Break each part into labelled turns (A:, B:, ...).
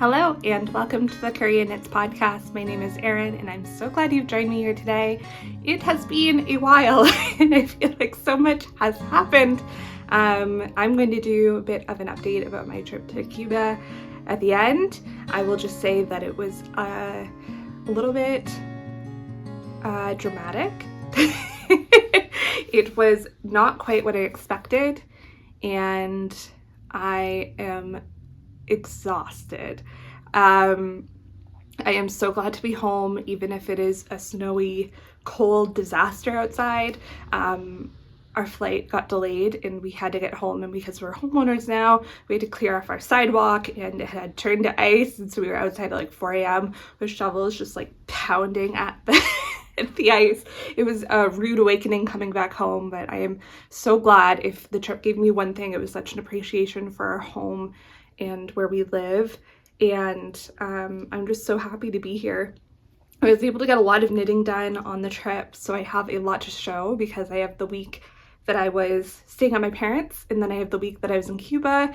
A: Hello and welcome to the Kuriaknits podcast. My name is Erin and I'm so glad you've joined me here today. It has been a while and I feel like so much has happened. I'm going to do a bit of an update about my trip to Cuba at the end. I will just say that it was a little bit dramatic. It was not quite what I expected and I am exhausted. I am so glad to be home, even if it is a snowy, cold disaster outside. Our flight got delayed and we had to get home, and because we're homeowners now, we had to clear off our sidewalk and it had turned to ice, and so we were outside at like 4 a.m. with shovels just like pounding at the ice. It was a rude awakening coming back home, but I am so glad. If the trip gave me one thing, it was such an appreciation for our home and where we live, and I'm just so happy to be here. I was able to get a lot of knitting done on the trip, so I have a lot to show because I have the week that I was staying at my parents', and then I have the week that I was in Cuba,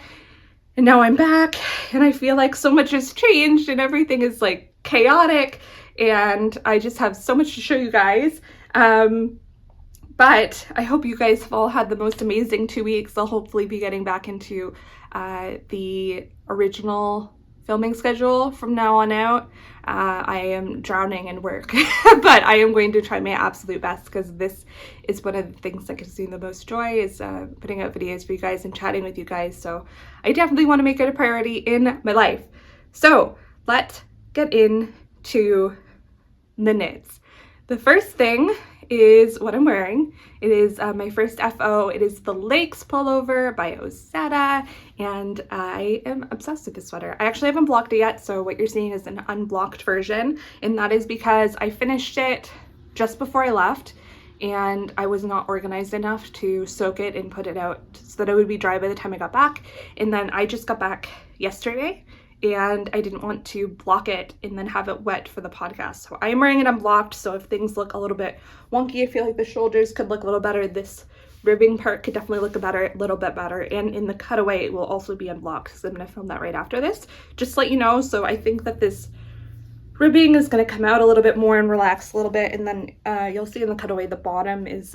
A: and now I'm back and I feel like so much has changed and everything is like chaotic, and I just have so much to show you guys. But I hope you guys have all had the most amazing 2 weeks. I'll hopefully be getting back into the original filming schedule from now on out. I am drowning in work, but I am going to try my absolute best because this is one of the things that gives me the most joy, is putting out videos for you guys and chatting with you guys. So I definitely want to make it a priority in my life. So let's get into the knits. The first thing is what I'm wearing. It is my first FO. It is the Lakes Pullover by Ozetta, and I am obsessed with this sweater. I actually haven't blocked it yet, so what you're seeing is an unblocked version, and that is because I finished it just before I left and I was not organized enough to soak it and put it out so that it would be dry by the time I got back. And then I just got back yesterday and I didn't want to block it and then have it wet for the podcast. So I am wearing it unblocked, so if things look a little bit wonky, I feel like the shoulders could look a little better. This ribbing part could definitely look a little bit better. And in the cutaway, it will also be unblocked because I'm going to film that right after this, just to let you know. So I think that this ribbing is going to come out a little bit more and relax a little bit. And then you'll see in the cutaway, the bottom is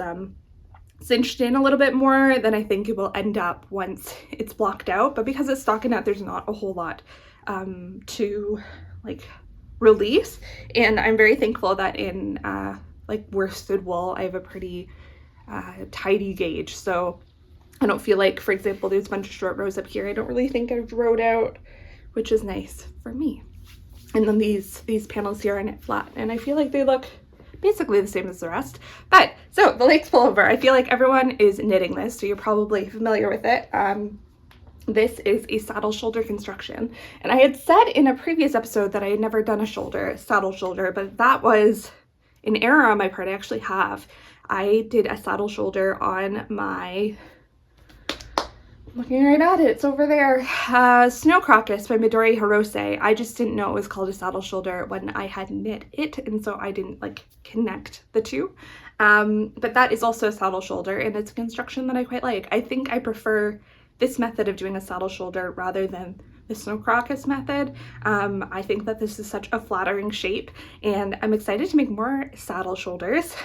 A: cinched in a little bit more than I think it will end up once it's blocked out. But because it's stockinette, there's not a whole lot to like release, and I'm very thankful that in like worsted wool I have a pretty tidy gauge, so I don't feel like, for example, there's a bunch of short rows up here I don't really think I've rowed out, which is nice for me. And then these panels here are knit flat, and I feel like they look basically the same as the rest. But so the Lakes Pullover, I feel like everyone is knitting this, so you're probably familiar with it. This is a saddle shoulder construction, and I had said in a previous episode that I had never done a saddle shoulder, but that was an error on my part. I actually have. I did a saddle shoulder on my, looking right at it, it's over there, Snow Crocus by Midori Hirose. I just didn't know it was called a saddle shoulder when I had knit it, and so I didn't like connect the two. But that is also a saddle shoulder, and it's a construction that I quite like. I think I prefer this method of doing a saddle shoulder rather than the Snow Crocus method. I think that this is such a flattering shape, and I'm excited to make more saddle shoulders.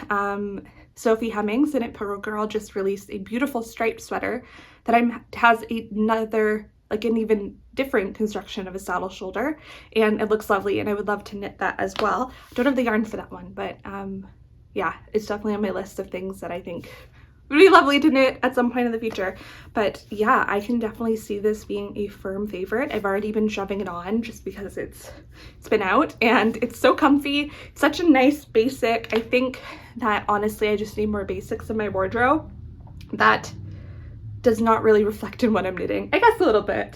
A: Sophie Hemmings and Purl Girl just released a beautiful striped sweater that has another, like an even different construction of a saddle shoulder, and it looks lovely, and I would love to knit that as well. I don't have the yarn for that one, but yeah, it's definitely on my list of things that I think would be lovely to knit at some point in the future. But yeah, I can definitely see this being a firm favorite. I've already been shoving it on just because it's been out, and it's so comfy. It's such a nice basic. I think that honestly I just need more basics in my wardrobe. That does not really reflect in what I'm knitting. I guess a little bit,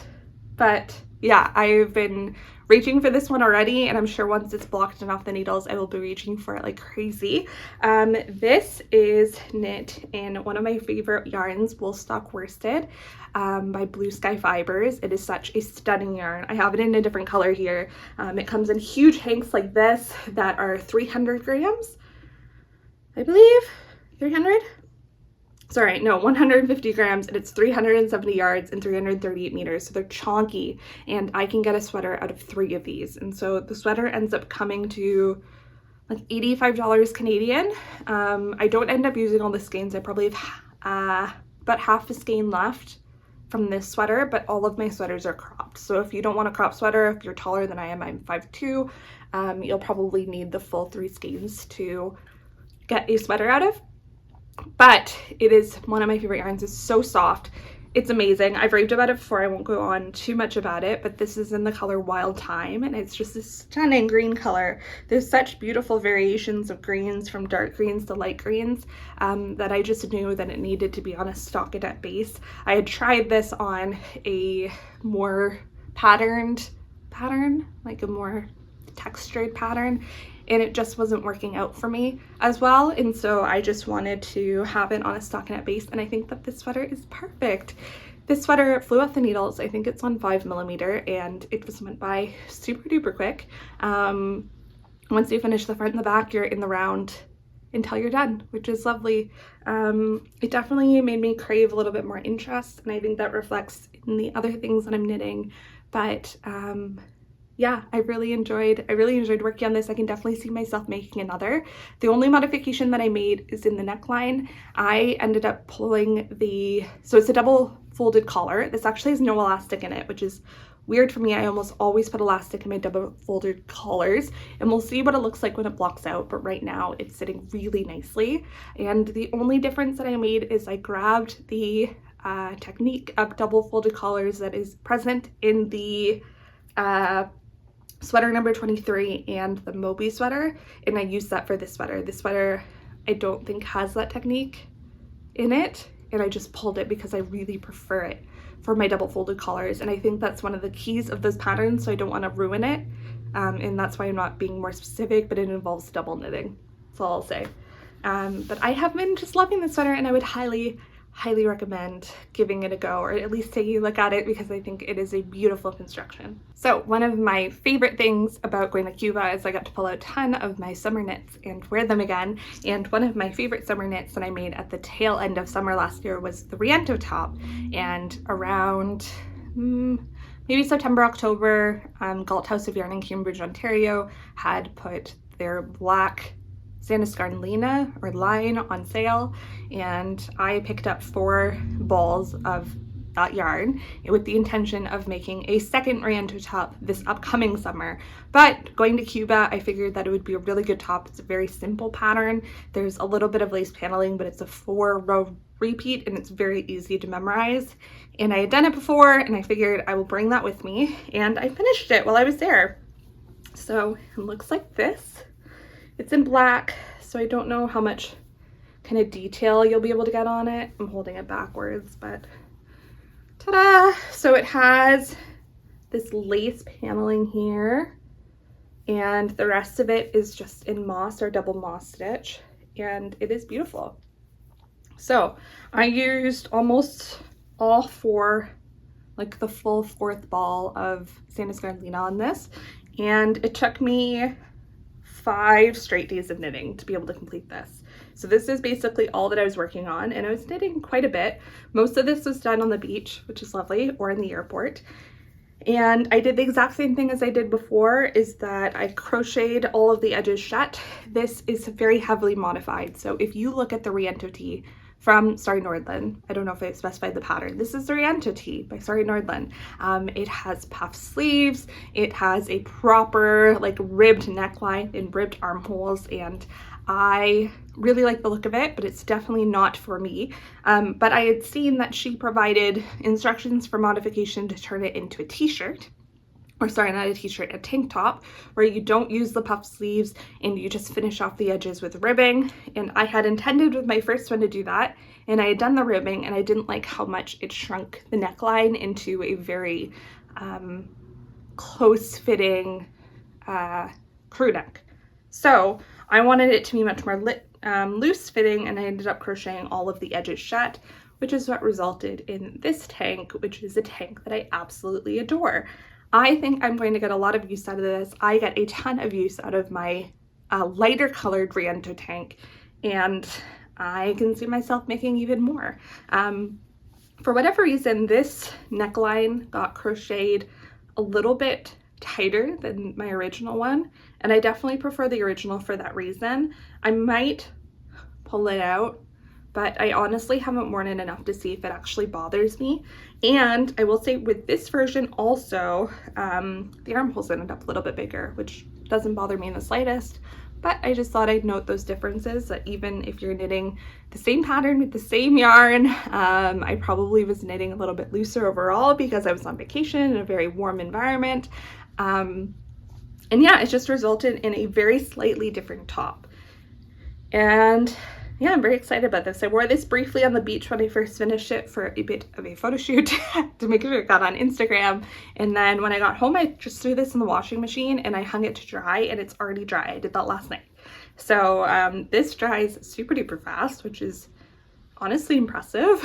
A: but yeah, I've been reaching for this one already, and I'm sure once it's blocked and off the needles, I will be reaching for it like crazy. This is knit in one of my favorite yarns, Woolstock Worsted, by Blue Sky Fibers. It is such a stunning yarn. I have it in a different color here. It comes in huge hanks like this that are 300 grams, I believe, 300. sorry, no, 150 grams, and it's 370 yards and 338 meters. So they're chonky, and I can get a sweater out of 3 of these. And so the sweater ends up coming to like $85 Canadian. I don't end up using all the skeins. I probably have about half a skein left from this sweater, but all of my sweaters are cropped. So if you don't want a crop sweater, if you're taller than I am, I'm 5'2", you'll probably need the full 3 skeins to get a sweater out of. But it is one of my favorite yarns. It's so soft. It's amazing. I've raved about it before. I won't go on too much about it, but this is in the color Wild Thyme, and it's just a stunning green color. There's such beautiful variations of greens, from dark greens to light greens, that I just knew that it needed to be on a stockinette base. I had tried this on a more patterned pattern, like a more textured pattern, and it just wasn't working out for me as well. And so I just wanted to have it on a stockinette base, and I think that this sweater is perfect. This sweater flew off the needles. I think it's on 5mm, and it just went by super duper quick. Once you finish the front and the back, you're in the round until you're done, which is lovely. It definitely made me crave a little bit more interest, and I think that reflects in the other things that I'm knitting. But yeah, I really enjoyed working on this. I can definitely see myself making another. The only modification that I made is in the neckline. I ended up pulling so it's a double folded collar. This actually has no elastic in it, which is weird for me. I almost always put elastic in my double folded collars, and we'll see what it looks like when it blocks out, but right now it's sitting really nicely. And the only difference that I made is I grabbed the technique of double folded collars that is present in the sweater number 23 and the Moby sweater, and I used that for this sweater. This sweater I don't think has that technique in it, and I just pulled it because I really prefer it for my double folded collars, and I think that's one of the keys of those patterns, so I don't want to ruin it, and that's why I'm not being more specific, but it involves double knitting. That's all I'll say. But I have been just loving this sweater, and I would highly recommend giving it a go, or at least taking a look at it, because I think it is a beautiful construction. So one of my favorite things about going to Cuba is I got to pull out a ton of my summer knits and wear them again. And one of my favorite summer knits that I made at the tail end of summer last year was the Riento top. And around maybe September, October, Galt House of Yarn in Cambridge, Ontario had put their black Sandnes Garnlina or line on sale, and I picked up 4 balls of that yarn with the intention of making a second Riento top this upcoming summer. But going to Cuba, I figured that it would be a really good top. It's a very simple pattern. There's a little bit of lace paneling, but it's a 4-row repeat, and it's very easy to memorize. And I had done it before, and I figured I will bring that with me, and I finished it while I was there. So it looks like this. It's in black, so I don't know how much kind of detail you'll be able to get on it. I'm holding it backwards, but ta-da! So it has this lace paneling here, and the rest of it is just in moss or double moss stitch, and it is beautiful. So I used almost all 4, like the full 4th ball of Sandnes Garnlina on this, and it took me 5 straight days of knitting to be able to complete this. So this is basically all that I was working on, and I was knitting quite a bit. Most of this was done on the beach, which is lovely, or in the airport. And I did the exact same thing as I did before, is that I crocheted all of the edges shut. This is very heavily modified. So if you look at the Riento tee from Sari Nordlund, I don't know if I specified the pattern. This is the Riento tee by Sari Nordlund. It has puff sleeves. It has a proper like ribbed neckline and ribbed armholes, and I really like the look of it, but it's definitely not for me. But I had seen that she provided instructions for modification to turn it into a t-shirt. Or sorry, not a t-shirt, a tank top, where you don't use the puff sleeves and you just finish off the edges with ribbing. And I had intended with my first one to do that, and I had done the ribbing, and I didn't like how much it shrunk the neckline into a very close-fitting crew neck. So I wanted it to be much more loose-fitting, and I ended up crocheting all of the edges shut, which is what resulted in this tank, which is a tank that I absolutely adore. I think I'm going to get a lot of use out of this. I get a ton of use out of my lighter colored Riento tank, and I can see myself making even more. For whatever reason, this neckline got crocheted a little bit tighter than my original one, and I definitely prefer the original for that reason. I might pull it out, but I honestly haven't worn it enough to see if it actually bothers me. And I will say with this version also, the armholes ended up a little bit bigger, which doesn't bother me in the slightest. But I just thought I'd note those differences, that even if you're knitting the same pattern with the same yarn, I probably was knitting a little bit looser overall because I was on vacation in a very warm environment. And yeah, it just resulted in a very slightly different top. And yeah, I'm very excited about this. I wore this briefly on the beach when I first finished it for a bit of a photo shoot to make sure it got on Instagram. And then when I got home, I just threw this in the washing machine and I hung it to dry, and it's already dry. I did that last night. So this dries super duper fast, which is honestly impressive.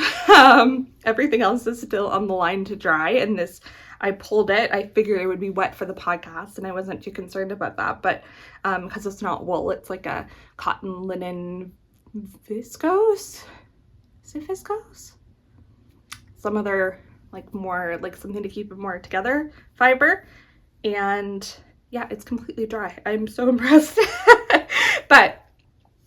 A: Everything else is still on the line to dry, and this, I pulled it. I figured it would be wet for the podcast, and I wasn't too concerned about that. But because it's not wool, it's like a cotton linen viscose. Is it viscose? Some other like more like something to keep it more together fiber. And yeah, it's completely dry. I'm so impressed. But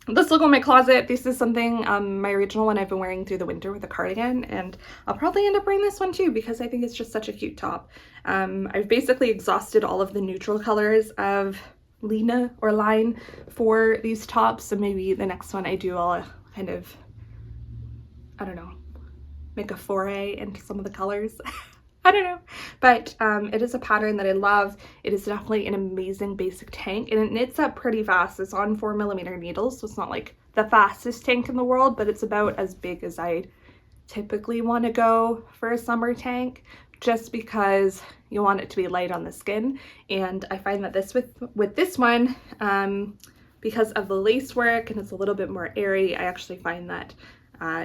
A: this will go in my closet. This is something, my original one I've been wearing through the winter with a cardigan, and I'll probably end up wearing this one too because I think it's just such a cute top. I've basically exhausted all of the neutral colors of Lena or line for these tops, so maybe the next one I do, I'll kind of, I don't know, make a foray into some of the colors. I don't know, but it is a pattern that I love. It is definitely an amazing basic tank, and it knits up pretty fast. It's on 4mm needles, so it's not like the fastest tank in the world, but it's about as big as I typically want to go for a summer tank, just because you want it to be light on the skin. And I find that this with this one, because of the lace work and it's a little bit more airy, I actually find that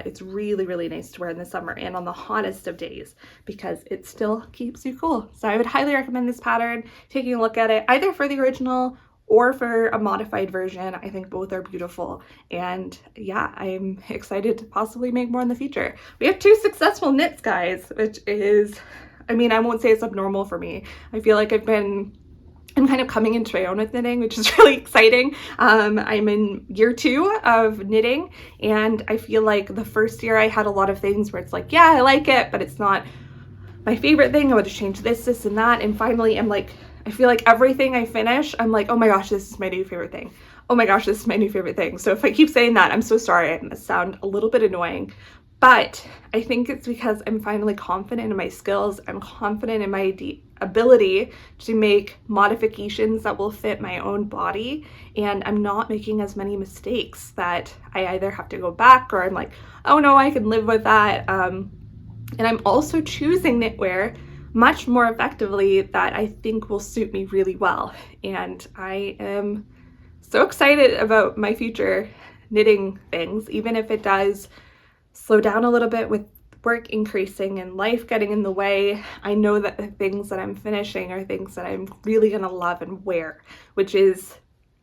A: it's really, really nice to wear in the summer and on the hottest of days because it still keeps you cool. So I would highly recommend this pattern, taking a look at it either for the original or for a modified version. I think both are beautiful, and yeah, I'm excited to possibly make more in the future. We have 2 successful knits, guys, which is, I mean, I won't say it's abnormal for me. I feel like I'm kind of coming into my own with knitting, which is really exciting. I'm in year 2 of knitting, and I feel like the first year I had a lot of things where it's like, yeah, I like it, but it's not my favorite thing. I would have changed this, and that. And finally, I'm like, I feel like everything I finish, I'm like, oh my gosh, this is my new favorite thing. Oh my gosh, this is my new favorite thing. So if I keep saying that, I'm so sorry. I'm gonna sound a little bit annoying, but I think it's because I'm finally confident in my skills. I'm confident in my ability to make modifications that will fit my own body, and I'm not making as many mistakes that I either have to go back or I'm like, oh no, I can live with that. And I'm also choosing knitwear much more effectively that I think will suit me really well. And I am so excited about my future knitting things, even if it does slow down a little bit with work increasing and life getting in the way. I know that the things that I'm finishing are things that I'm really gonna love and wear, which is,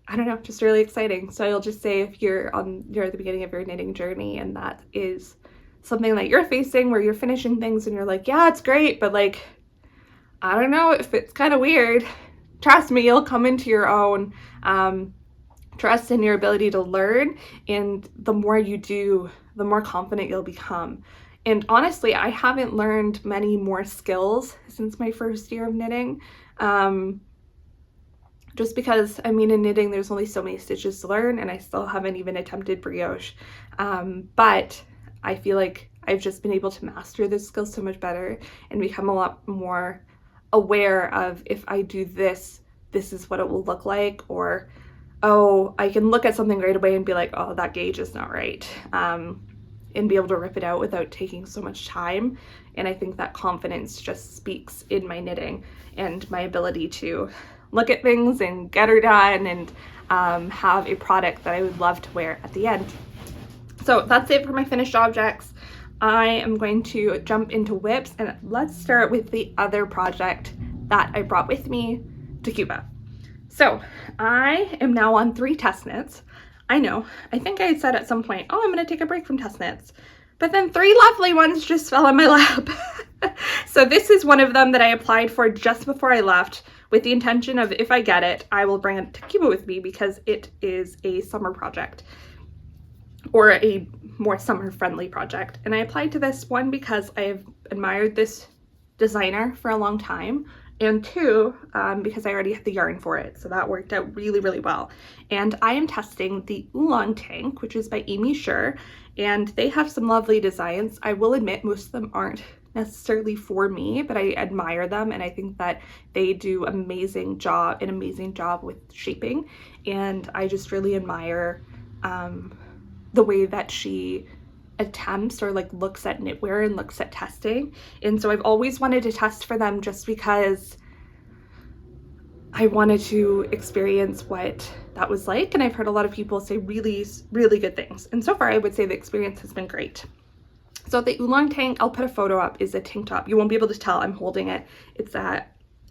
A: I don't know, just really exciting. So I'll just say, if you're at the beginning of your knitting journey and that is something that you're facing, where you're finishing things and you're like, yeah, it's great, but like, I don't know, if it's kind of weird, trust me, you'll come into your own. Trust in your ability to learn, and the more you do, the more confident you'll become. And honestly, I haven't learned many more skills since my first year of knitting. Just because, I mean, in knitting, there's only so many stitches to learn, and I still haven't even attempted brioche. But I feel like I've just been able to master this skill so much better and become a lot more aware of, if I do this, this is what it will look like, or, oh, I can look at something right away and be like, oh, that gauge is not right, and be able to rip it out without taking so much time. And I think that confidence just speaks in my knitting and my ability to look at things and get her done and have a product that I would love to wear at the end. So that's it for my finished objects. I am going to jump into whips, and let's start with the other project that I brought with me to Cuba. So I am now on 3 test knits. I know, I think I said at some point, oh, I'm gonna take a break from test knits, but then 3 lovely ones just fell in my lap. So this is one of them that I applied for just before I left, with the intention of, if I get it, I will bring it to Cuba with me because it is a summer project, or a more summer friendly project. And I applied to this one because I've admired this designer for a long time, and 2, because I already had the yarn for it, so that worked out really, really well. And I am testing the Oolong Tank, which is by Aimee Sher, and they have some lovely designs. I will admit most of them aren't necessarily for me, but I admire them, and I think that they do an amazing job with shaping, and I just really admire the way that she attempts or like looks at knitwear and looks at testing. And so I've always wanted to test for them just because I wanted to experience what that was like, and I've heard a lot of people say really, really good things, and so far I would say the experience has been great. So the Oolong Tank, I'll put a photo up, is a tank top. You won't be able to tell, I'm holding it. It's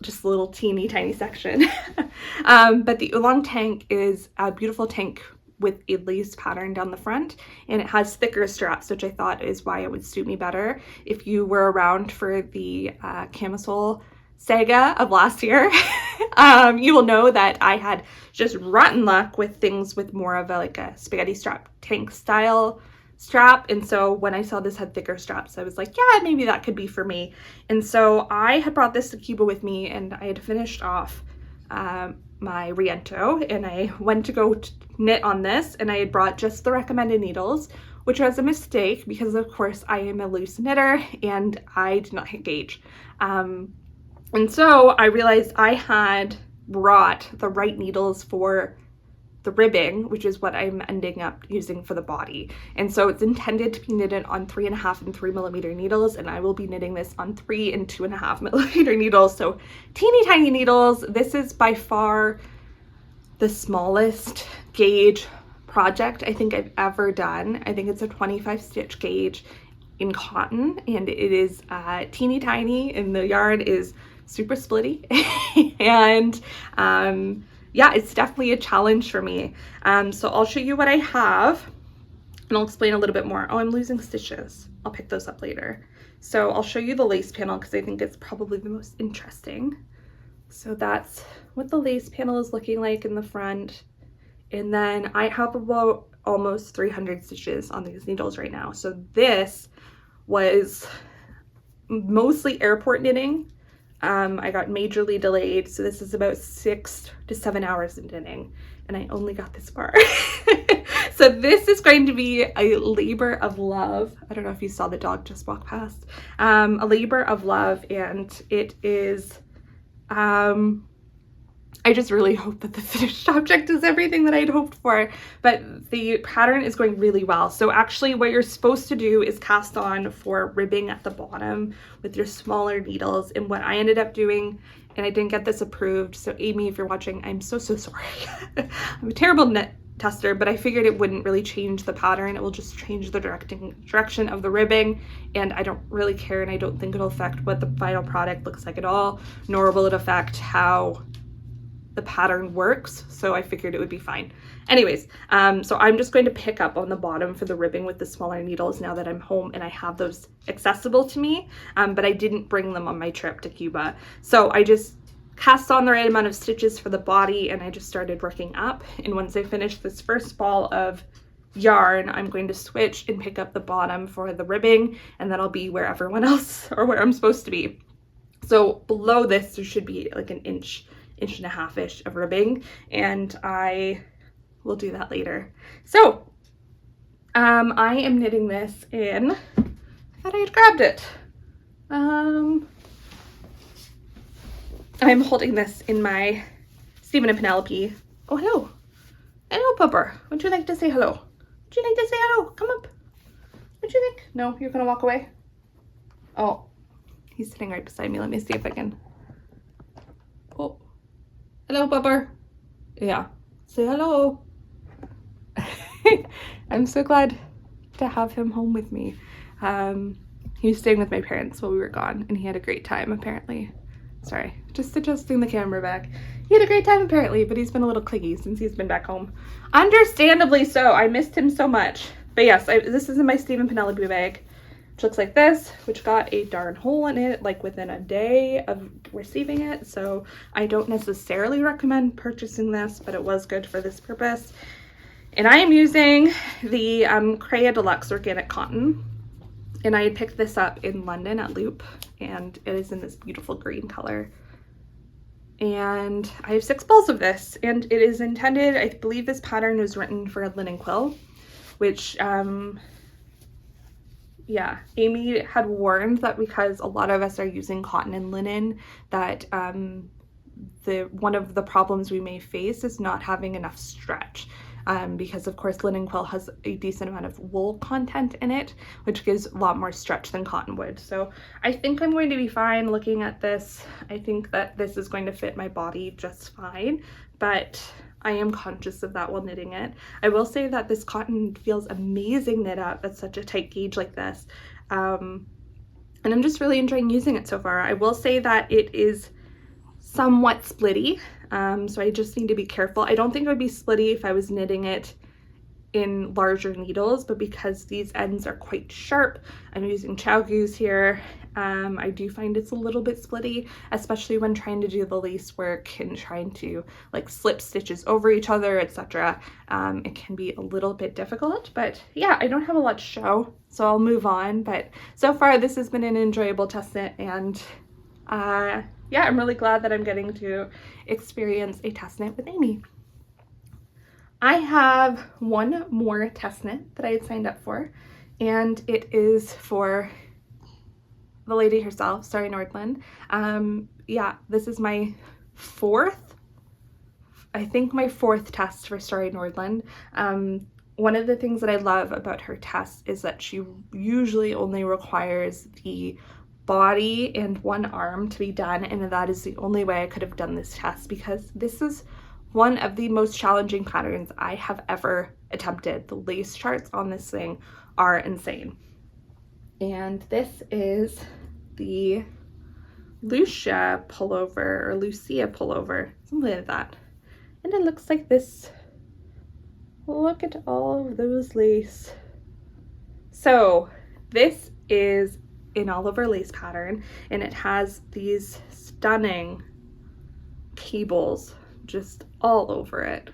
A: just a little teeny tiny section. But the Oolong Tank is a beautiful tank with a lace pattern down the front, and it has thicker straps, which I thought is why it would suit me better. If you were around for the camisole saga of last year, you will know that I had just rotten luck with things with more of a spaghetti strap tank style strap, and so when I saw this had thicker straps, I was like, yeah, maybe that could be for me. And so I had brought this to Cuba with me, and I had finished off my Riento, and I went to go knit on this, and I had brought just the recommended needles, which was a mistake because of course I am a loose knitter and I did not hit gauge. And so I realized I had brought the right needles for the ribbing, which is what I'm ending up using for the body. And so it's intended to be knitted on 3.5 and 3 millimeter needles, and I will be knitting this on 3 and 2.5 millimeter needles. So teeny tiny needles. This is by far the smallest gauge project I think I've ever done. I think it's a 25 stitch gauge in cotton, and it is teeny tiny, and the yarn is super splitty. And yeah, it's definitely a challenge for me. So I'll show you what I have, and I'll explain a little bit more. Oh, I'm losing stitches. I'll pick those up later. So I'll show you the lace panel because I think it's probably the most interesting. So that's what the lace panel is looking like in the front. And then I have about almost 300 stitches on these needles right now. So this was mostly airport knitting. I got majorly delayed, so this is about 6 to 7 hours of knitting, and I only got this far. So this is going to be a labor of love. I don't know if you saw the dog just walk past. A labor of love, and it is, I just really hope that the finished object is everything that I'd hoped for, but the pattern is going really well. So actually what you're supposed to do is cast on for ribbing at the bottom with your smaller needles, and what I ended up doing, and I didn't get this approved, so Aimee, if you're watching, I'm so sorry. I'm a terrible knit tester, but I figured it wouldn't really change the pattern. It will just change the direction of the ribbing, and I don't really care, and I don't think it'll affect what the final product looks like at all, nor will it affect how the pattern works, so I figured it would be fine. Anyways, so I'm just going to pick up on the bottom for the ribbing with the smaller needles now that I'm home and I have those accessible to me, but I didn't bring them on my trip to Cuba. So I just cast on the right amount of stitches for the body, and I just started working up, and once I finish this first ball of yarn, I'm going to switch and pick up the bottom for the ribbing, and then I'll be where everyone else, or where I'm supposed to be. So below this there should be like an inch and a half-ish of ribbing, and I will do that later. So I am knitting this in, I thought I had grabbed it. I'm holding this in my Stephen and Penelope. Oh, hello. Hello, Pupper. Would you like to say hello? Would you like to say hello? Come up. What'd you think? No, you're gonna walk away? Oh, he's sitting right beside me. Let me see if I can. Oh. Hello, Pupper. Yeah. Say hello. I'm so glad to have him home with me. He was staying with my parents while we were gone, and he had a great time, apparently. Sorry, just adjusting the camera back. He had a great time apparently, but he's been a little clingy since he's been back home. Understandably so. I missed him so much. But yes, this is in my Stephen Penelope bag, which looks like this, which got a darn hole in it like within a day of receiving it. So I don't necessarily recommend purchasing this, but it was good for this purpose. And I am using the Crea Deluxe Organic Cotton. And I had picked this up in London at Loop, and it is in this beautiful green color. And I have 6 balls of this, and it is intended, I believe this pattern was written for a linen quill, which, yeah, Aimee had warned that because a lot of us are using cotton and linen, that one of the problems we may face is not having enough stretch. Because of course linen quill has a decent amount of wool content in it, which gives a lot more stretch than cotton would. So I think I'm going to be fine looking at this. I think that this is going to fit my body just fine, but I am conscious of that while knitting it. I will say that this cotton feels amazing knit up at such a tight gauge like this. And I'm just really enjoying using it so far. I will say that it is somewhat splitty. So I just need to be careful. I don't think it would be splitty if I was knitting it in larger needles, but because these ends are quite sharp, I'm using chow goose here. I do find it's a little bit splitty, especially when trying to do the lace work and trying to like slip stitches over each other, etc. It can be a little bit difficult, but yeah, I don't have a lot to show, so I'll move on. But so far this has been an enjoyable test knit, and yeah, I'm really glad that I'm getting to experience a test knit with Aimee. I have one more test knit that I had signed up for, and it is for the lady herself, Sari Nordlund. Yeah, this is my fourth test for Sari Nordlund. One of the things that I love about her tests is that she usually only requires the body and one arm to be done, and that is the only way I could have done this test, because this is one of the most challenging patterns I have ever attempted. The lace charts on this thing are insane. And this is the Lucia Pullover, or Lucia Pullover, something like that. And it looks like this. Look at all of those lace. So this is an all over lace pattern, and it has these stunning cables just all over it.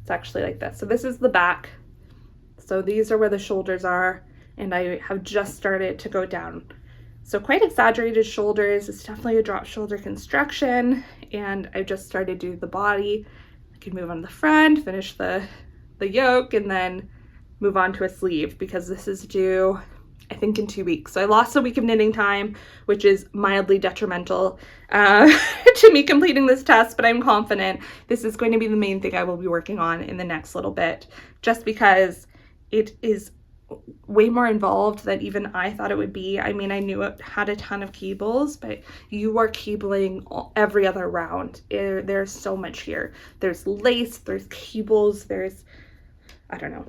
A: It's actually like this. So this is the back. So these are where the shoulders are, and I have just started to go down. So quite exaggerated shoulders. It's definitely a drop shoulder construction, and I just started to do the body. I can move on the front, finish the yoke, and then move on to a sleeve, because this is due, I think, in 2 weeks. So I lost a week of knitting time, which is mildly detrimental to me completing this test, but I'm confident this is going to be the main thing I will be working on in the next little bit, just because it is way more involved than even I thought it would be. I mean, I knew it had a ton of cables, but you are cabling every other round. There's so much here. There's lace, there's cables, there's, I don't know.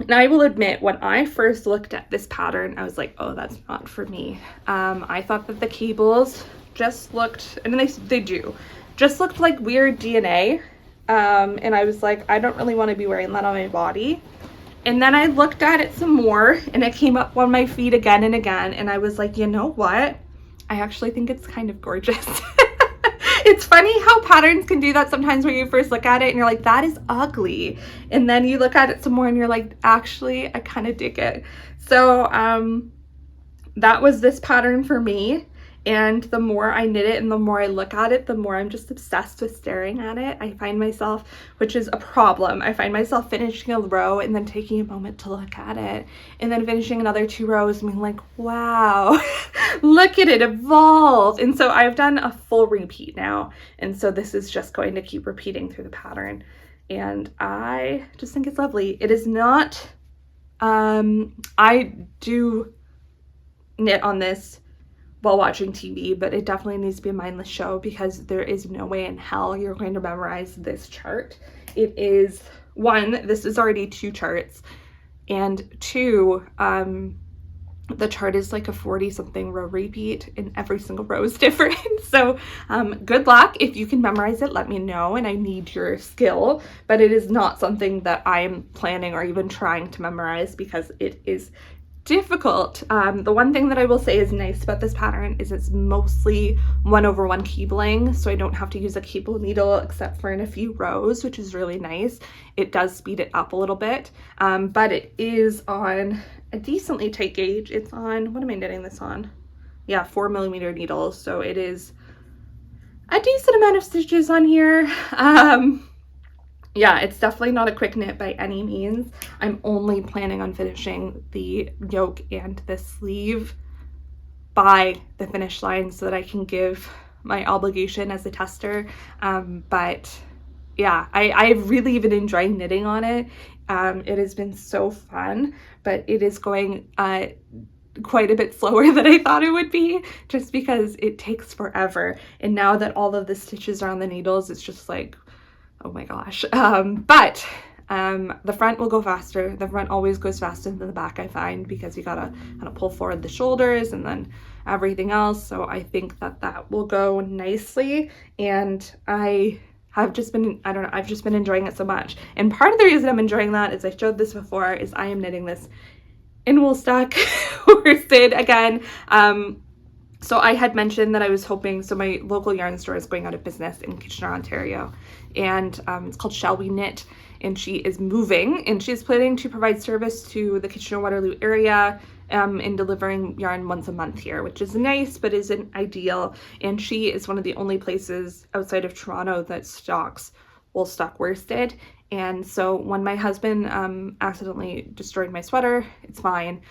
A: And I will admit, when I first looked at this pattern, I was like, oh, that's not for me. I thought that the cables just looked, and they do, just looked like weird DNA. And I was like, I don't really want to be wearing that on my body. And then I looked at it some more, and it came up on my feed again and again, and I was like, you know what? I actually think it's kind of gorgeous. It's funny how patterns can do that sometimes when you first look at it and you're like, that is ugly. And then you look at it some more and you're like, actually, I kind of dig it. So that was this pattern for me. And the more I knit it and the more I look at it, the more I'm just obsessed with staring at it. I find myself, which is a problem, I find myself finishing a row and then taking a moment to look at it, and then finishing another 2 rows and being like, wow, look at it evolve. And so I've done a full repeat now. And so this is just going to keep repeating through the pattern. And I just think it's lovely. It is not, I do knit on this while watching TV, but it definitely needs to be a mindless show, because there is no way in hell you're going to memorize this chart. It is, one, this is already 2 charts, and 2, the chart is like a 40 something row repeat, and every single row is different. So good luck. If you can memorize it, let me know, and I need your skill, but it is not something that I'm planning or even trying to memorize because it is difficult. The one thing that I will say is nice about this pattern is it's mostly 1/1 cabling, so I don't have to use a cable needle except for in a few rows, which is really nice. It does speed it up a little bit, but it is on a decently tight gauge. It's on, what am I knitting this on? Yeah, 4mm needles, so it is a decent amount of stitches on here. Yeah, it's definitely not a quick knit by any means. I'm only planning on finishing the yoke and the sleeve by the finish line so that I can give my obligation as a tester. But yeah, I've really been enjoying knitting on it. It has been so fun, but it is going quite a bit slower than I thought it would be, just because it takes forever. And now that all of the stitches are on the needles, it's just like, oh my gosh. But the front will go faster. The front always goes faster than the back, I find, because you gotta kind of pull forward the shoulders and then everything else. So I think that that will go nicely. And I've just been enjoying it so much. And part of the reason I'm enjoying that is, I showed this before, is I am knitting this in woolstock worsted again. So I had mentioned that I was hoping, so my local yarn store is going out of business in Kitchener, Ontario, and it's called Shall We Knit, and she is moving, and she's planning to provide service to the Kitchener-Waterloo area in delivering yarn once a month here, which is nice, but isn't ideal. And she is one of the only places outside of Toronto that stocks woolstock worsted. And so when my husband accidentally destroyed my sweater, it's fine.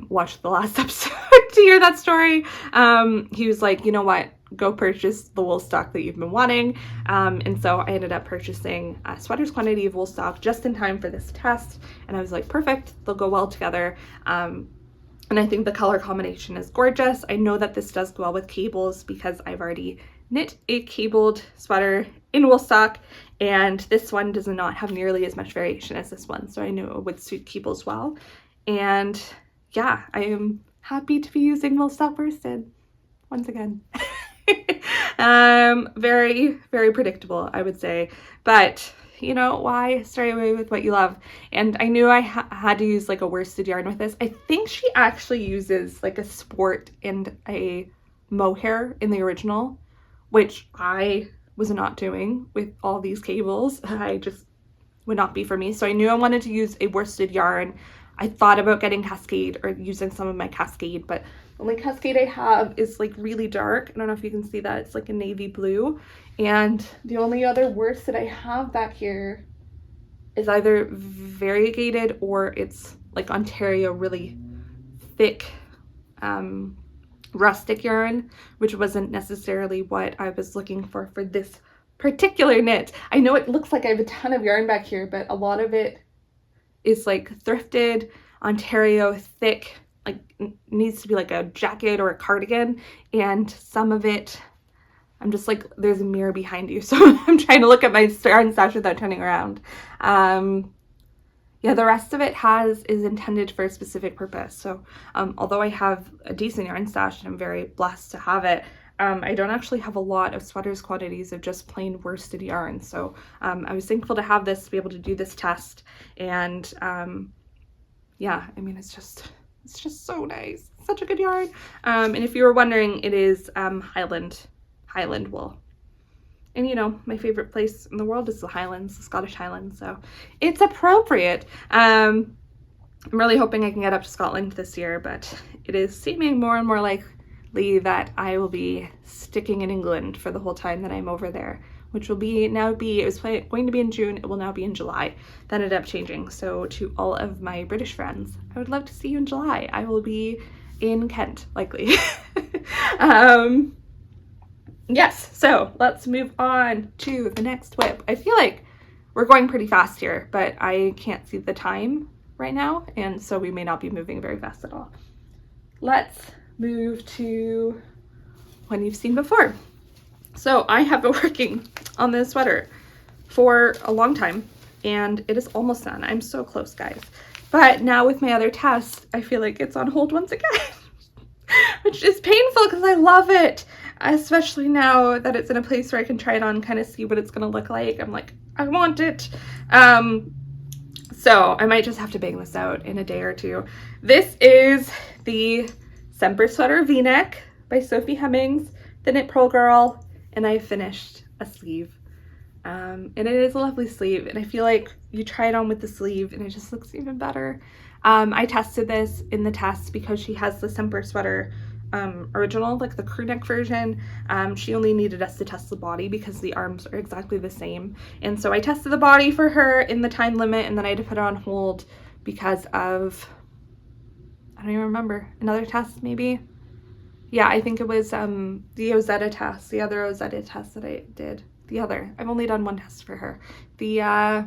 A: Watch the last episode to hear that story. He was like, you know what, go purchase the wool stock that you've been wanting. And so I ended up purchasing a sweater's quantity of wool stock just in time for this test. And I was like, perfect, they'll go well together. And I think the color combination is gorgeous. I know that this does go well with cables because I've already knit a cabled sweater in woolstock, and this one does not have nearly as much variation as this one, so I knew it would suit cables well. And yeah, I am happy to be using woolstock worsted once again. Very, very predictable, I would say, but you know, why stray away with what you love? And I knew I had to use like a worsted yarn with this. I think she actually uses like a sport and a mohair in the original, which I was not doing with all these cables. I just would not be for me. So I knew I wanted to use a worsted yarn. I thought about getting Cascade or using some of my Cascade, but the only Cascade I have is like really dark. I don't know if you can see that. It's like a navy blue. And the only other worsted I have back here is either variegated or it's like Ontario really thick rustic yarn, which wasn't necessarily what I was looking for this particular knit. I know it looks like I have a ton of yarn back here, but a lot of it is like thrifted Ontario thick, like needs to be like a jacket or a cardigan, and some of it I'm just like, there's a mirror behind you, so I'm trying to look at my yarn stash without turning around. Yeah, the rest of it is intended for a specific purpose. So although I have a decent yarn stash and I'm very blessed to have it, I don't actually have a lot of sweaters quantities of just plain worsted yarn. So I was thankful to have this to be able to do this test. And yeah, I mean, it's just so nice. Such a good yarn. And if you were wondering, it is Highland wool. And you know, my favorite place in the world is the Highlands, the Scottish Highlands, so it's appropriate. I'm really hoping I can get up to Scotland this year, but it is seeming more and more likely that I will be sticking in England for the whole time that I'm over there, which will be it was going to be in June, it will now be in July. That ended up changing. So to all of my British friends, I would love to see you in July. I will be in Kent, likely. Yes, so let's move on to the next whip. I feel like we're going pretty fast here, but I can't see the time right now, and so we may not be moving very fast at all. Let's move to one you've seen before. So I have been working on this sweater for a long time, and it is almost done. I'm so close, guys. But now with my other test, I feel like it's on hold once again, which is painful because I love it, especially now that it's in a place where I can try it on, kind of see what it's going to look like. I'm like, I want it. So I might just have to bang this out in a day or two. This is the Semper sweater V-neck by Sophie Hemmings, the Knit Purl Girl, and I finished a sleeve. And it is a lovely sleeve, and I feel like you try it on with the sleeve and it just looks even better. I tested this in the test because she has the Semper sweater original, like the crew neck version. She only needed us to test the body because the arms are exactly the same. And so I tested the body for her in the time limit, and then I had to put it on hold because of, I don't even remember, another test maybe? Yeah, I think it was the Ozetta test, the other Ozetta test that I did. I've only done one test for her. I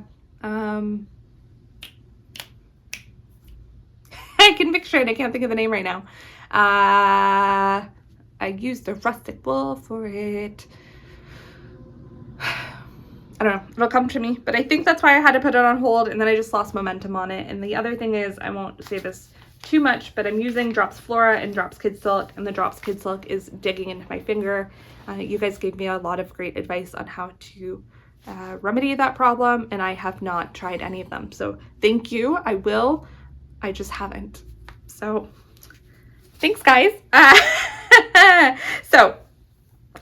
A: can picture it, I can't think of the name right now. I used the rustic wool for it. I don't know, it'll come to me, but I think that's why I had to put it on hold, and then I just lost momentum on it. And the other thing is, I won't say this too much, but I'm using Drops Flora and Drops Kid Silk, and the Drops Kid Silk is digging into my finger. You guys gave me a lot of great advice on how to remedy that problem, and I have not tried any of them. So thank you, I will. I just haven't. So thanks, guys.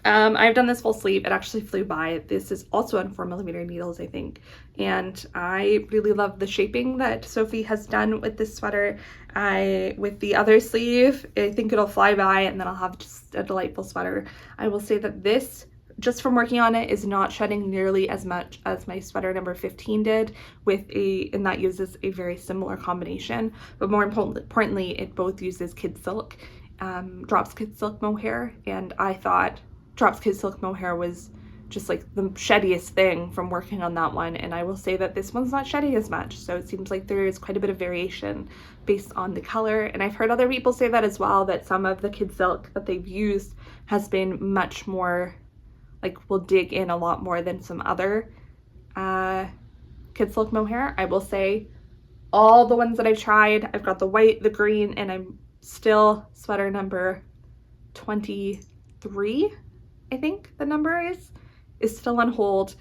A: I've done this full sleeve. It actually flew by. This is also on 4mm needles, I think. And I really love the shaping that Sophie has done with this sweater. With the other sleeve, I think it'll fly by, and then I'll have just a delightful sweater. I will say that this, just from working on it, is not shedding nearly as much as my sweater number 15 did, and that uses a very similar combination. But more importantly, it both uses Kid Silk, Drops Kid Silk mohair, and I thought Drops Kid Silk mohair was just like the sheddiest thing from working on that one, and I will say that this one's not shedding as much. So it seems like there is quite a bit of variation based on the color, and I've heard other people say that as well, that some of the Kid Silk that they've used has been much more, like, will dig in a lot more than some other Kid Silk mohair. I will say all the ones that I've tried, I've got the white, the green, and I'm still sweater number 23, I think the number is still on hold.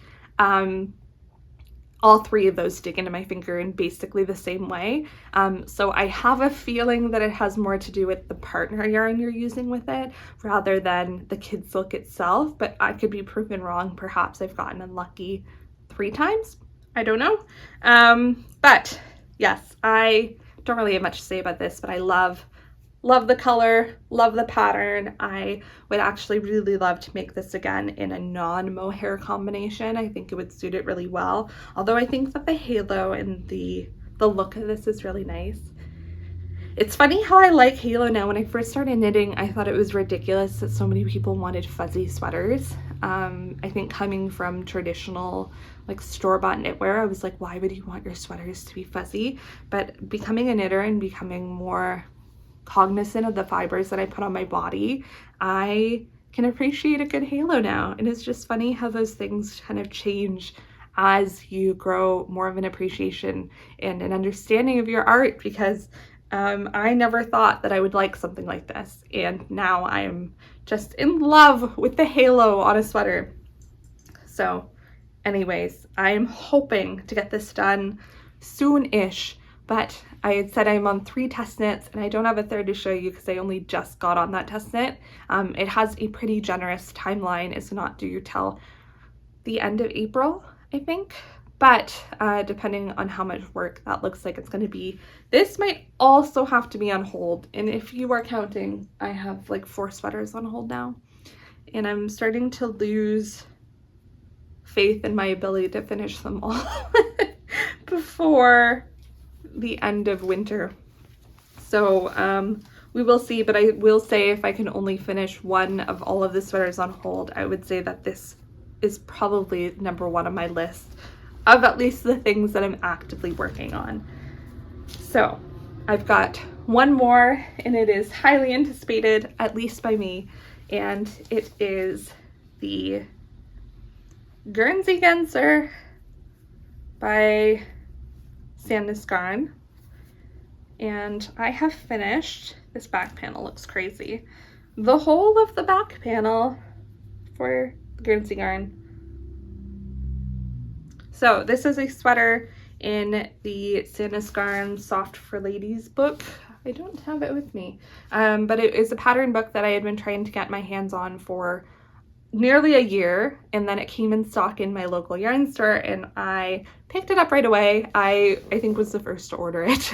A: All three of those stick into my finger in basically the same way. So I have a feeling that it has more to do with the partner yarn you're using with it rather than the Kid Silk itself, but I could be proven wrong. Perhaps I've gotten unlucky 3 times. I don't know. But yes, I don't really have much to say about this, but I love the color, love the pattern. I would actually really love to make this again in a non-mohair combination. I think it would suit it really well. Although I think that the halo and the look of this is really nice. It's funny how I like halo now. When I first started knitting, I thought it was ridiculous that so many people wanted fuzzy sweaters. I think coming from traditional, like, store-bought knitwear, I was like, why would you want your sweaters to be fuzzy? But becoming a knitter and becoming more cognizant of the fibers that I put on my body, I can appreciate a good halo now. And it's just funny how those things kind of change as you grow more of an appreciation and an understanding of your art, because I never thought that I would like something like this, and now I'm just in love with the halo on a sweater. So anyways, I'm hoping to get this done soon-ish. But I had said I'm on 3 test knits, and I don't have a third to show you because I only just got on that test knit. It has a pretty generous timeline. It's not due till the end of April, I think. But depending on how much work that looks like it's going to be, this might also have to be on hold. And if you are counting, I have like 4 sweaters on hold now. And I'm starting to lose faith in my ability to finish them all before the end of winter. So we will see, but I will say if I can only finish one of all of the sweaters on hold, I would say that this is probably number 1 on my list of at least the things that I'm actively working on. So I've got one more, and it is highly anticipated, at least by me, and it is the GUERNSEY GENSER by Sandnes. And I have finished. This back panel looks crazy. The whole of the back panel for the Guernsey yarn. So this is a sweater in the Sandnes Soft for Ladies book. I don't have it with me, but it is a pattern book that I had been trying to get my hands on for nearly a year, and then it came in stock in my local yarn store and I picked it up right away. I think was the first to order it.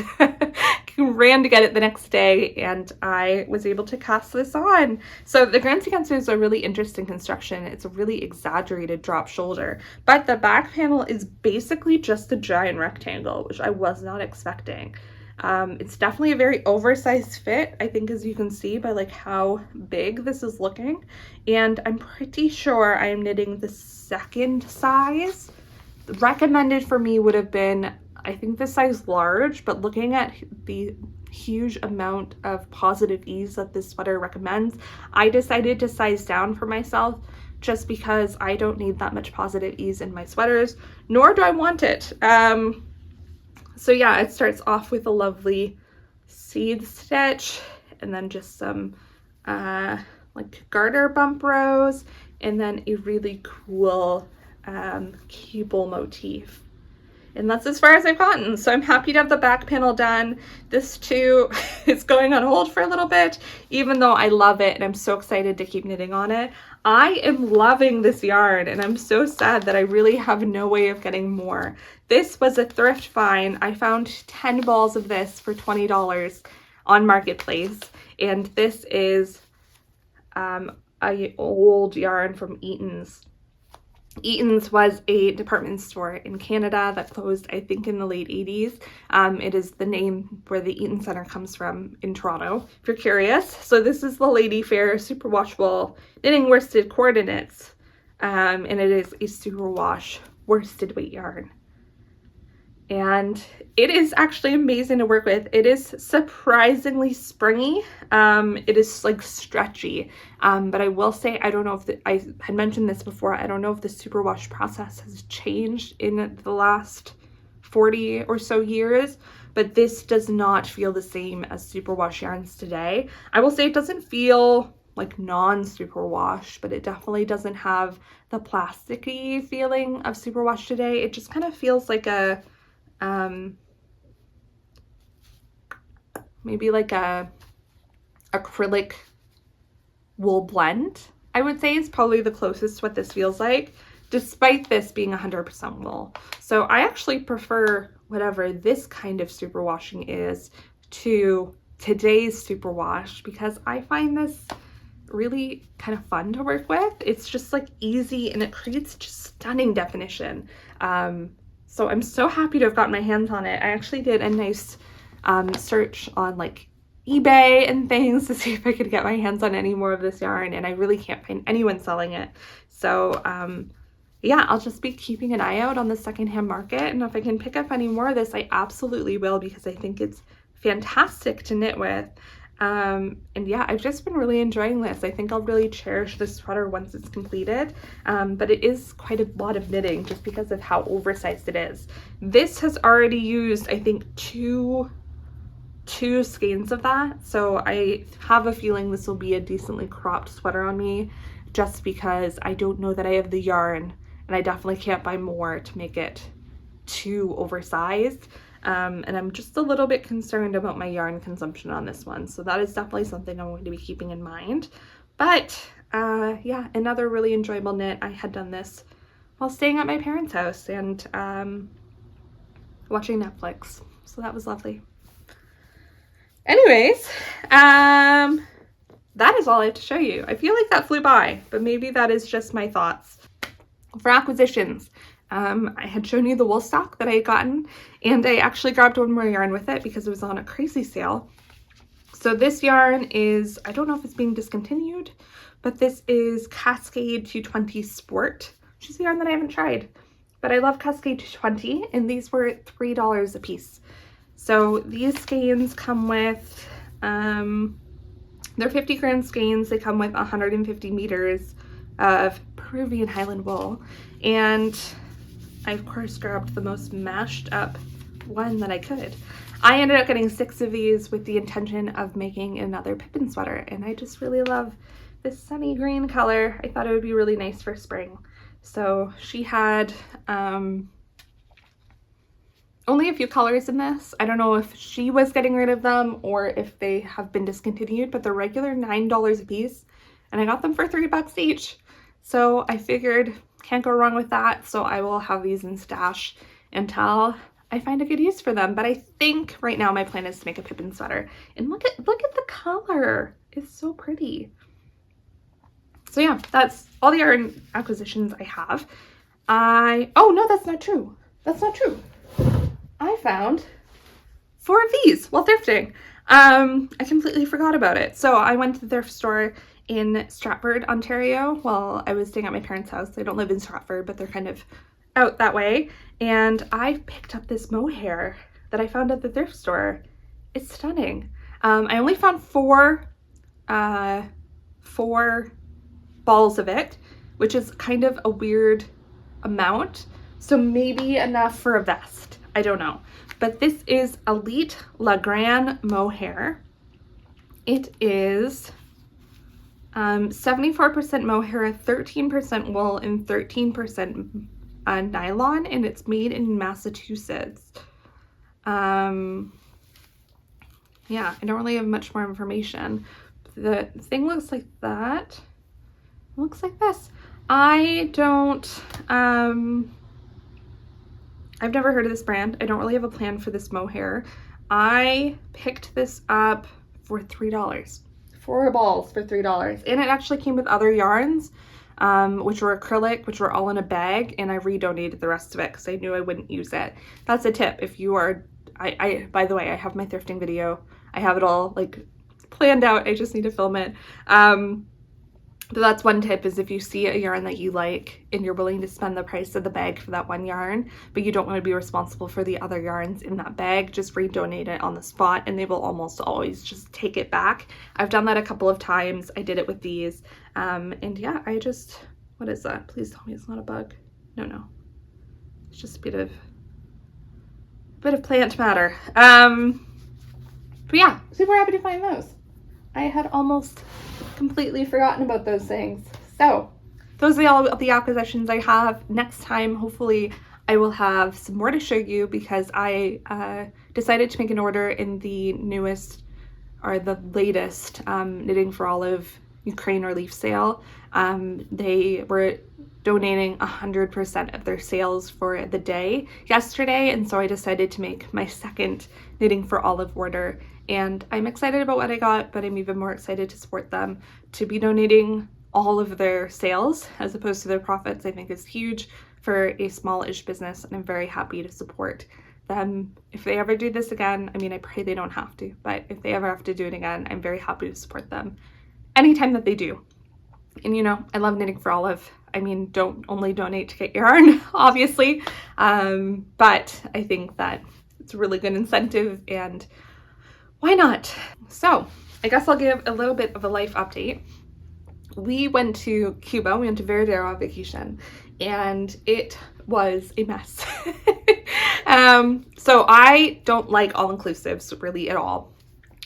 A: Ran to get it the next day and I was able to cast this on. So the Guernsey GENSER is a really interesting construction. It's a really exaggerated drop shoulder, but the back panel is basically just a giant rectangle, which I was not expecting. It's definitely a very oversized fit, I think, as you can see by like how big this is looking. And I'm pretty sure I am knitting the second size. The recommended for me would have been, I think, the size large, but looking at the huge amount of positive ease that this sweater recommends, I decided to size down for myself just because I don't need that much positive ease in my sweaters, nor do I want it. So yeah, it starts off with a lovely seed stitch and then just some like garter bump rows and then a really cool cable motif. And that's as far as I've gotten. So I'm happy to have the back panel done. This too is going on hold for a little bit, even though I love it and I'm so excited to keep knitting on it. I am loving this yarn and I'm so sad that I really have no way of getting more. This was a thrift find. I found 10 balls of this for $20 on Marketplace. And this is a old yarn from Eaton's. Eaton's was a department store in Canada that closed, I think, in the late 80s. It is the name where the Eaton Center comes from in Toronto, if you're curious. So this is the Lady Fair Superwashable Knitting Worsted Coordinates, and it is a superwash worsted weight yarn. And it is actually amazing to work with. It is surprisingly springy. It is like stretchy, but I will say, I don't know if I had mentioned this before, I don't know if the superwash process has changed in the last 40 or so years, but this does not feel the same as superwash yarns today. I will say it doesn't feel like non-superwash, but it definitely doesn't have the plasticky feeling of superwash today. It just kind of feels like a maybe like a acrylic wool blend, I would say, is probably the closest to what this feels like, despite this being 100% wool. So I actually prefer whatever this kind of superwashing is to today's superwash, because I find this really kind of fun to work with. It's just like easy and it creates just stunning definition. So I'm so happy to have gotten my hands on it. I actually did a nice search on like eBay and things to see if I could get my hands on any more of this yarn, and I really can't find anyone selling it. So yeah, I'll just be keeping an eye out on the secondhand market, and if I can pick up any more of this, I absolutely will, because I think it's fantastic to knit with. And yeah, I've just been really enjoying this. I think I'll really cherish this sweater once it's completed, but it is quite a lot of knitting just because of how oversized it is. This has already used, I think, two skeins of that, so I have a feeling this will be a decently cropped sweater on me, just because I don't know that I have the yarn, and I definitely can't buy more to make it too oversized. And I'm just a little bit concerned about my yarn consumption on this one. So that is definitely something I'm going to be keeping in mind. But yeah, another really enjoyable knit. I had done this while staying at my parents' house and watching Netflix. So that was lovely. Anyways, that is all I have to show you. I feel like that flew by, but maybe that is just my thoughts. For acquisitions, I had shown you the wool stock that I had gotten, and I actually grabbed one more yarn with it because it was on a crazy sale. So this yarn is, I don't know if it's being discontinued, but this is Cascade 220 Sport, which is a yarn that I haven't tried. But I love Cascade 220, and these were $3 a piece. So these skeins come with, they're 50 gram skeins. They come with 150 meters of Peruvian Highland wool, and I of course grabbed the most mashed up one that I could. I ended up getting 6 of these with the intention of making another Pippin sweater, and I just really love this sunny green color. I thought it would be really nice for spring. So she had only a few colors in this. I don't know if she was getting rid of them or if they have been discontinued, but they're regular $9 a piece, and I got them for $3 each. So I figured can't go wrong with that. So I will have these in stash until I find a good use for them. But I think right now my plan is to make a Pippin sweater. And look at the color. It's so pretty. So yeah, that's all the yarn acquisitions I have. Oh no, that's not true. That's not true. I found 4 of these while thrifting. I completely forgot about it. So I went to the thrift store in Stratford, Ontario, while I was staying at my parents' house. They don't live in Stratford, but they're kind of out that way. And I picked up this mohair that I found at the thrift store. It's stunning. I only found four balls of it, which is kind of a weird amount. So maybe enough for a vest. I don't know. But this is Elite La Grande mohair. It is 74% mohair, 13% wool, and 13% nylon, and it's made in Massachusetts. Yeah, I don't really have much more information. The thing looks like that. It looks like this. I don't, I've never heard of this brand. I don't really have a plan for this mohair. I picked this up for $3. 4 balls for $3. And it actually came with other yarns, which were acrylic, which were all in a bag, and I redonated the rest of it because I knew I wouldn't use it. That's a tip. If you are, by the way, I have my thrifting video. I have it all like planned out. I just need to film it. But that's one tip, is if you see a yarn that you like and you're willing to spend the price of the bag for that one yarn, but you don't want to be responsible for the other yarns in that bag, just redonate it on the spot and they will almost always just take it back. I've done that a couple of times. I did it with these. And yeah, I just, what is that? Please tell me it's not a bug. No. It's just a bit of plant matter. But yeah, super happy to find those. I had almost completely forgotten about those things. So those are all the acquisitions I have. Next time, hopefully, I will have some more to show you, because I decided to make an order in the newest, or the latest, Knitting for Olive Ukraine relief sale. They were donating 100% of their sales for the day yesterday, and so I decided to make my second Knitting for Olive order. And I'm excited about what I got, but I'm even more excited to support them. To be donating all of their sales as opposed to their profits, I think is huge for a small-ish business, and I'm very happy to support them. If they ever do this again, I mean, I pray they don't have to, but if they ever have to do it again, I'm very happy to support them anytime that they do. And you know, I love Knitting for Olive. I mean, don't only donate to get yarn, obviously, but I think that it's a really good incentive, and why not? So I guess I'll give a little bit of a life update. We went to Cuba, we went to Veradero on vacation, and it was a mess. So I don't like all-inclusives really at all.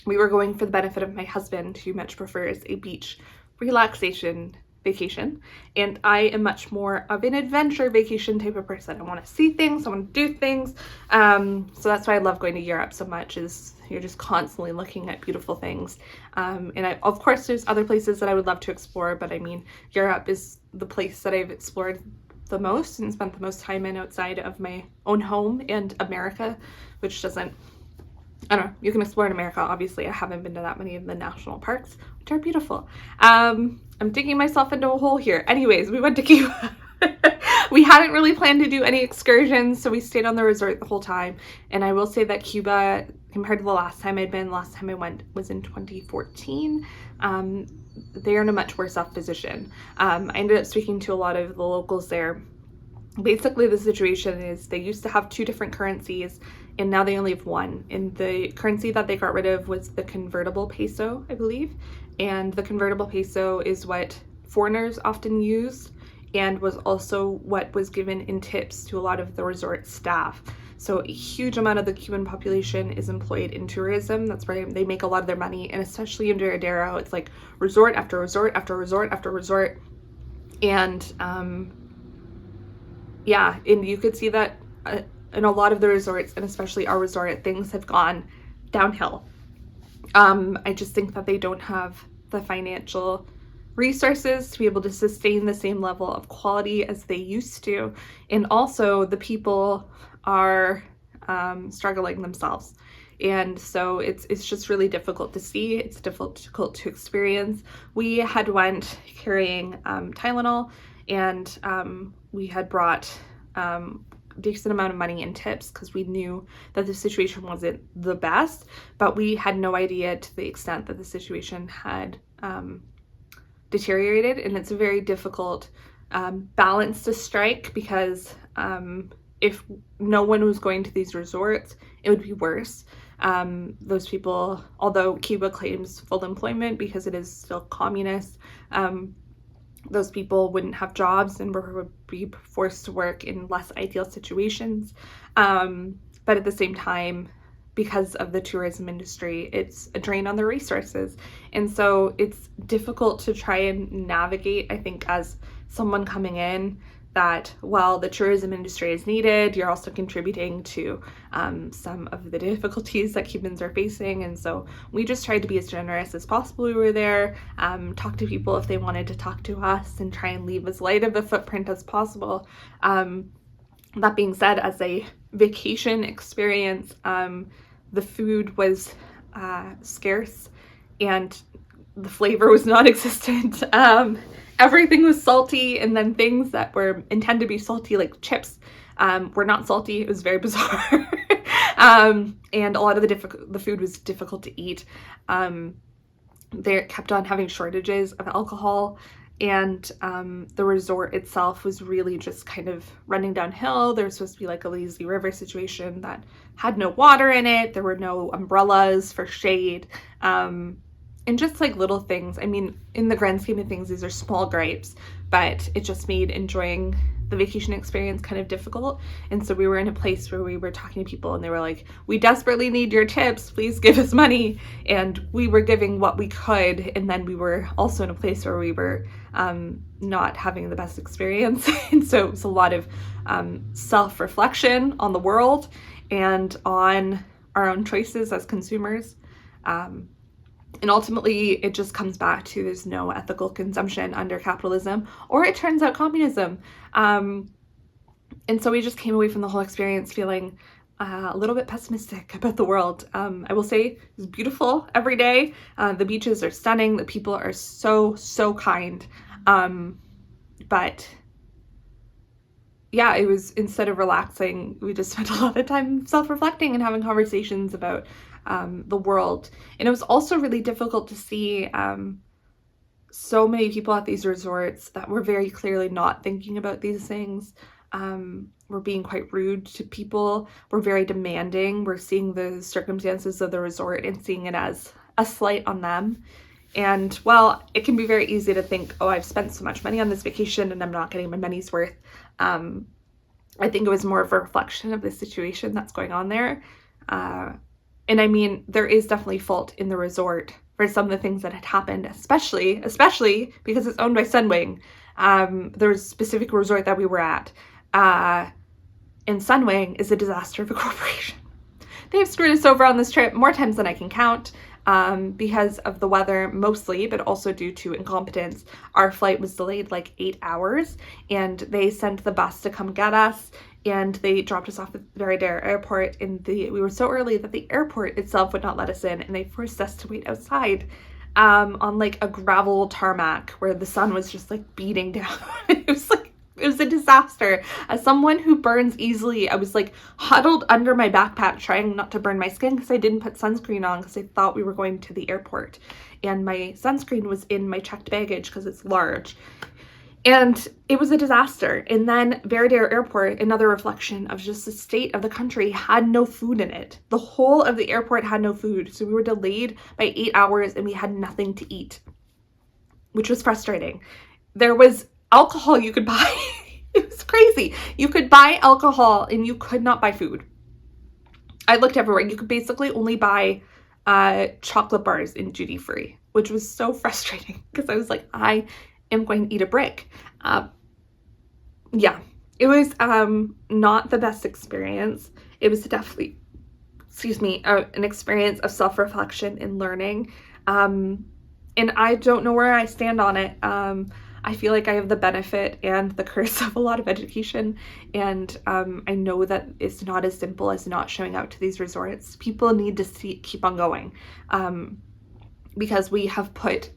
A: We were going for the benefit of my husband, who much prefers a beach relaxation vacation, and I am much more of an adventure vacation type of person. I want to see things, I want to do things, so that's why I love going to Europe so much, is you're just constantly looking at beautiful things, and of course there's other places that I would love to explore, but I mean, Europe is the place that I've explored the most and spent the most time in outside of my own home and America, which doesn't, I don't know, you can explore in America, obviously. I haven't been to that many of the national parks, which are beautiful. I'm digging myself into a hole here. Anyways, we went to Cuba. We hadn't really planned to do any excursions, so we stayed on the resort the whole time. And I will say that Cuba, compared to the last time I'd been, last time I went was in 2014, they are in a much worse off position. I ended up speaking to a lot of the locals there. Basically, the situation is they used to have 2 different currencies, and now they only have 1. And the currency that they got rid of was the convertible peso, I believe. And the convertible peso is what foreigners often used, and was also what was given in tips to a lot of the resort staff. So a huge amount of the Cuban population is employed in tourism. That's where they make a lot of their money. And especially in Veradero, it's like resort after resort after resort after resort. And yeah, and you could see that in a lot of the resorts, and especially our resort, things have gone downhill. I just think that they don't have the financial resources to be able to sustain the same level of quality as they used to. And also the people are struggling themselves. And so it's just really difficult to see. It's difficult to experience. We had went carrying Tylenol, and we had brought decent amount of money in tips because we knew that the situation wasn't the best, but we had no idea to the extent that the situation had deteriorated. And it's a very difficult balance to strike, because if no one was going to these resorts, it would be worse. Those people, although Cuba claims full employment because it is still communist, those people wouldn't have jobs and would be forced to work in less ideal situations. But at the same time, because of the tourism industry, it's a drain on their resources. And so it's difficult to try and navigate, I think, as someone coming in, that while the tourism industry is needed, you're also contributing to some of the difficulties that Cubans are facing. And so we just tried to be as generous as possible. We were there, talk to people if they wanted to talk to us, and try and leave as light of a footprint as possible. That being said, as a vacation experience, the food was scarce and the flavor was non-existent. Everything was salty, and then things that were intended to be salty, like chips, were not salty. It was very bizarre. And a lot of the food was difficult to eat. They kept on having shortages of alcohol, and the resort itself was really just kind of running downhill. There was supposed to be like a lazy river situation that had no water in it. There were no umbrellas for shade. And just like little things. I mean, in the grand scheme of things, these are small gripes, but it just made enjoying the vacation experience kind of difficult. And so we were in a place where we were talking to people and they were like, we desperately need your tips, please give us money. And we were giving what we could. And then we were also in a place where we were not having the best experience. And so it was a lot of self-reflection on the world and on our own choices as consumers. And ultimately, it just comes back to there's no ethical consumption under capitalism, or it turns out communism. And so we just came away from the whole experience feeling a little bit pessimistic about the world. I will say it was beautiful every day. The beaches are stunning. The people are so, so kind. But yeah, it was, instead of relaxing, we just spent a lot of time self-reflecting and having conversations about the world. And it was also really difficult to see so many people at these resorts that were very clearly not thinking about these things. We're being quite rude to people. We're very demanding. We're seeing the circumstances of the resort and seeing it as a slight on them. And well, it can be very easy to think, oh, I've spent so much money on this vacation and I'm not getting my money's worth. I think it was more of a reflection of the situation that's going on there. And I mean, there is definitely fault in the resort for some of the things that had happened, especially because it's owned by Sunwing. There was a specific resort that we were at, and Sunwing is a disaster of a corporation. They've screwed us over on this trip more times than I can count, because of the weather mostly, but also due to incompetence. Our flight was delayed like 8 hours, and they sent the bus to come get us, and they dropped us off at the Veradero airport, and we were so early that the airport itself would not let us in, and they forced us to wait outside on like a gravel tarmac where the sun was just like beating down. It was a disaster. As someone who burns easily, I was like huddled under my backpack trying not to burn my skin because I didn't put sunscreen on because I thought we were going to the airport, and my sunscreen was in my checked baggage because it's large. And it was a disaster. And then Veradero Airport, another reflection of just the state of the country, had no food in it. The whole of the airport had no food. So we were delayed by 8 hours and we had nothing to eat, which was frustrating. There was alcohol you could buy. It was crazy. You could buy alcohol and you could not buy food. I looked everywhere. You could basically only buy chocolate bars in duty free, which was so frustrating because I was like, I am going to eat a brick. Yeah, it was not the best experience. It was definitely, excuse me, an experience of self-reflection and learning. And I don't know where I stand on it. I feel like I have the benefit and the curse of a lot of education, and I know that it's not as simple as not showing up to these resorts. People need to keep on going, because we have put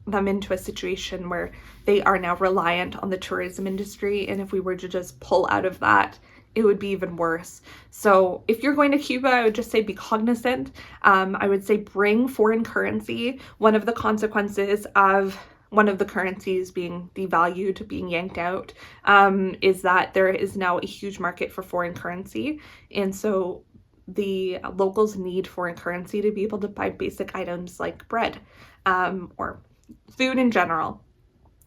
A: them into a situation where they are now reliant on the tourism industry, and if we were to just pull out of that, it would be even worse. So if you're going to Cuba, I would just say be cognizant. I would say bring foreign currency. One of the consequences of one of the currencies being devalued, being yanked out, is that there is now a huge market for foreign currency. And so the locals need foreign currency to be able to buy basic items like bread, or food in general.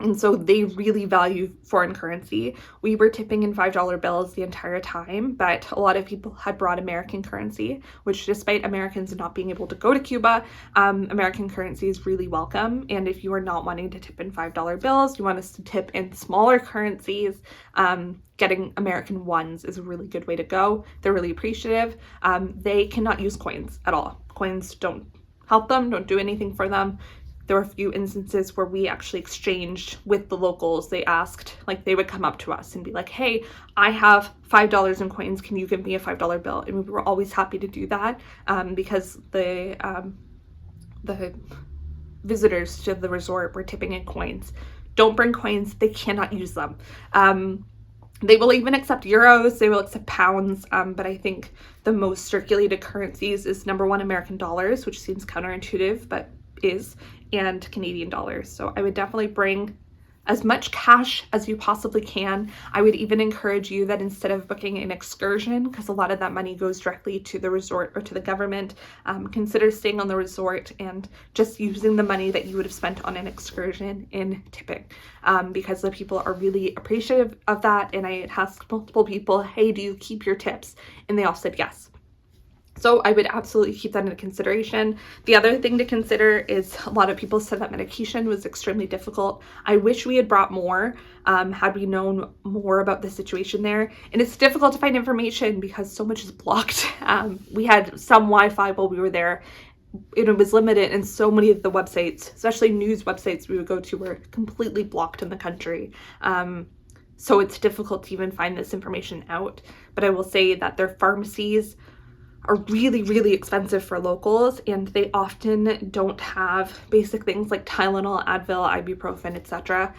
A: And so they really value foreign currency. We were tipping in $5 bills the entire time, but a lot of people had brought American currency, which, despite Americans not being able to go to Cuba, American currency is really welcome. And if you are not wanting to tip in $5 bills, you want us to tip in smaller currencies, getting American ones is a really good way to go. They're really appreciative. They cannot use coins at all. Coins don't help them, don't do anything for them. There were a few instances where we actually exchanged with the locals. They asked, like, they would come up to us and be like, hey, I have $5 in coins. Can you give me a $5 bill? And we were always happy to do that, because the visitors to the resort were tipping in coins. Don't bring coins. They cannot use them. They will even accept euros, they will accept pounds, but I think the most circulated currencies is number one, American dollars, which seems counterintuitive, but is, and Canadian dollars. So I would definitely bring as much cash as you possibly can. I would even encourage you that instead of booking an excursion, because a lot of that money goes directly to the resort or to the government, consider staying on the resort and just using the money that you would have spent on an excursion in tipping, because the people are really appreciative of that. And I asked multiple people, hey, do you keep your tips? And they all said yes. So I would absolutely keep that into consideration. The other thing to consider is a lot of people said that medication was extremely difficult. I wish we had brought more, had we known more about the situation there. And it's difficult to find information because so much is blocked. We had some Wi-Fi while we were there. It was limited, and so many of the websites, especially news websites we would go to, were completely blocked in the country. So it's difficult to even find this information out. But I will say that their pharmacies are really, really expensive for locals, and they often don't have basic things like Tylenol, Advil, ibuprofen, etc.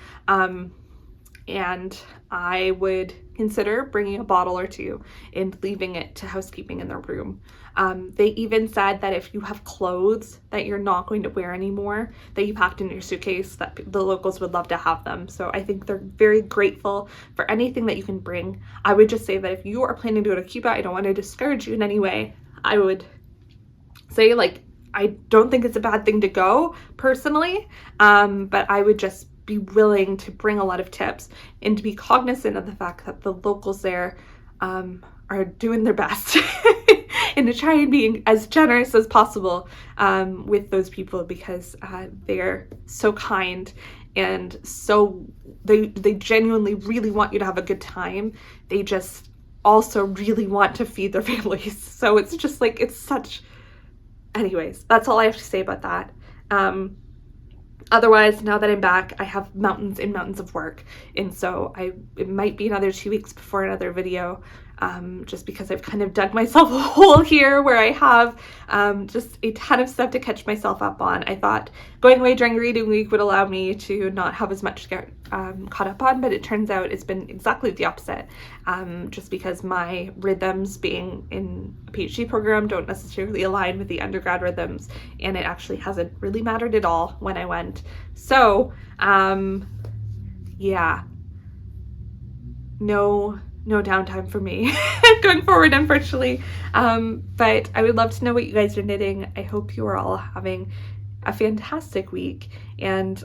A: And I would consider bringing a bottle or two and leaving it to housekeeping in their room. They even said that if you have clothes that you're not going to wear anymore, that you packed in your suitcase, that the locals would love to have them. So I think they're very grateful for anything that you can bring. I would just say that if you are planning to go to Cuba, I don't want to discourage you in any way. I would say, like, I don't think it's a bad thing to go personally, but I would just be willing to bring a lot of tips and to be cognizant of the fact that the locals there are doing their best and to try and be as generous as possible with those people, because they're so kind and so they genuinely really want you to have a good time. They just also really want to feed their families. So it's just like, it's such, anyways, that's all I have to say about that. Otherwise, now that I'm back, I have mountains and mountains of work, and so it might be another 2 weeks before another video, just because I've kind of dug myself a hole here where I have just a ton of stuff to catch myself up on. I thought going away during reading week would allow me to not have as much to get caught up on, but it turns out it's been exactly the opposite, just because my rhythms being in a PhD program don't necessarily align with the undergrad rhythms, and it actually hasn't really mattered at all when I went. So yeah, no downtime for me going forward, unfortunately. But I would love to know what you guys are knitting. I hope you are all having a fantastic week, and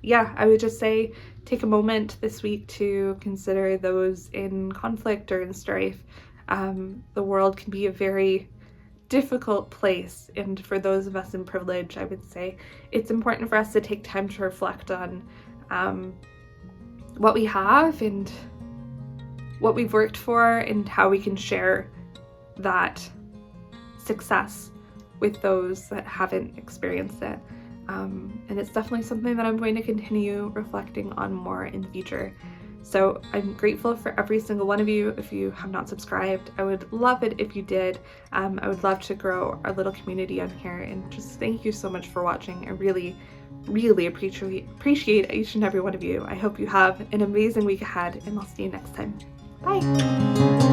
A: yeah, I would just say take a moment this week to consider those in conflict or in strife. The world can be a very difficult place, and for those of us in privilege, I would say it's important for us to take time to reflect on what we have and what we've worked for and how we can share that success with those that haven't experienced it. And it's definitely something that I'm going to continue reflecting on more in the future. So I'm grateful for every single one of you. If you have not subscribed, I would love it if you did. I would love to grow our little community on here, and just thank you so much for watching. I really, really appreciate each and every one of you. I hope you have an amazing week ahead, and I'll see you next time. Bye!